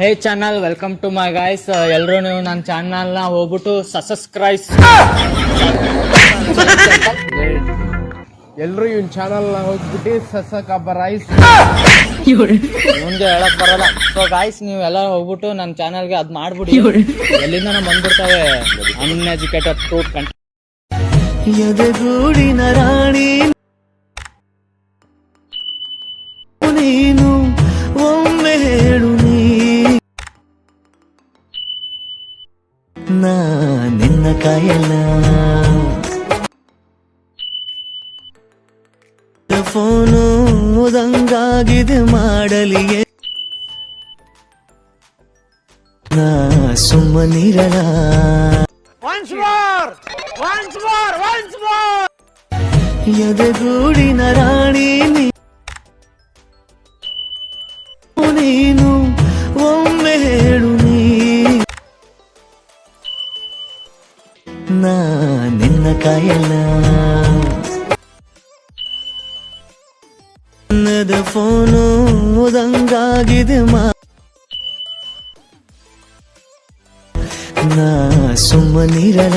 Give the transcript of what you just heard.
Hey channel, welcome to my guys. ಎಲ್ಲರೂ ನೀವು ನನ್ನ ಚಾನಲ್ನ ಹೋಗ್ಬಿಟ್ಟು ಸಬ್ಸ್ಕ್ರೈಬ್. ಎಲ್ಲರೂ ಇವನ್ ಚಾನಲ್ ಹೋಗ್ಬಿಟ್ಟು ಸಬ್ಸ್ಕ್ರೈಬ್. ಮುಂದೆ ಹೇಳಕ್ ಬರಲ್ಲ. ಸೊ ಗಾಯ್ಸ್, ನೀವು ಎಲ್ಲ ಹೋಗ್ಬಿಟ್ಟು ನನ್ನ ಚಾನಲ್ಗೆ ಅದು ಮಾಡ್ಬಿಡಿ. ಎಲ್ಲಿಂದ ಬಂದ್ಬಿಡ್ತವೆ ಅನ್ಎಜುಕೇಟೆಡ್ ಫ್ರೂಟ್ ಕಂಟೆಂಟ್. ಎದೆಗೂಡಿನ ರಾಣಿ ನೀನು, ಒಮ್ಮೆ ಹೇಳು ನೀ, ನಾ ನಿನ್ನ ಕಾಯಲ್ಲ. ಫೋನು ದಂಗಾಗಿದೆ ಮಾಡಲಿಯೇ, ನಾ ಸುಮ್ಮನಿರಲ. ಎದೆಗೂಡಿನ ರಾಣಿ ನೀನು, ಒಮ್ಮೆ ಹೇಳು ನೀ, ನಾ ನಿನ್ನ ಕಾಯಲ್ಲ. ನನ್ನದ ಫೋನು ದಂಗಾಗಿದೆ ನಾ ಸುಮ್ಮನಿರಲ.